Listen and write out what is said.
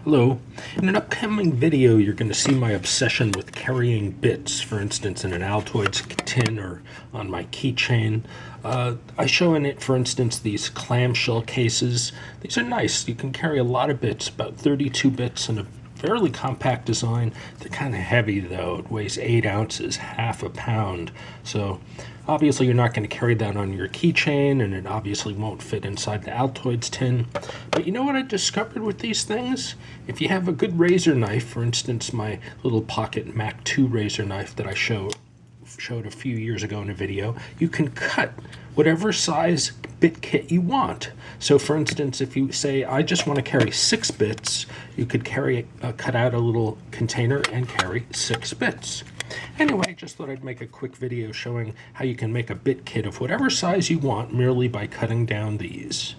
Hello. In an upcoming video, you're going to see my obsession with carrying bits, for instance, in an Altoids tin or on my keychain. I show in it, for instance, these clamshell cases. These are nice. You can carry a lot of bits, about 32 bits in a fairly compact design. They're kind of heavy, though. It weighs 8 ounces, half a pound. So obviously you're not going to carry that on your keychain, and it obviously won't fit inside the Altoids tin. But you know what I discovered with these things? If you have a good razor knife, for instance, my little pocket Mac 2 razor knife that I showed a few years ago in a video, you can cut whatever size bit kit you want. So for instance, if you say, I just want to carry 6 bits, you could cut out a little container and carry 6 bits. Anyway, just thought I'd make a quick video showing how you can make a bit kit of whatever size you want merely by cutting down these.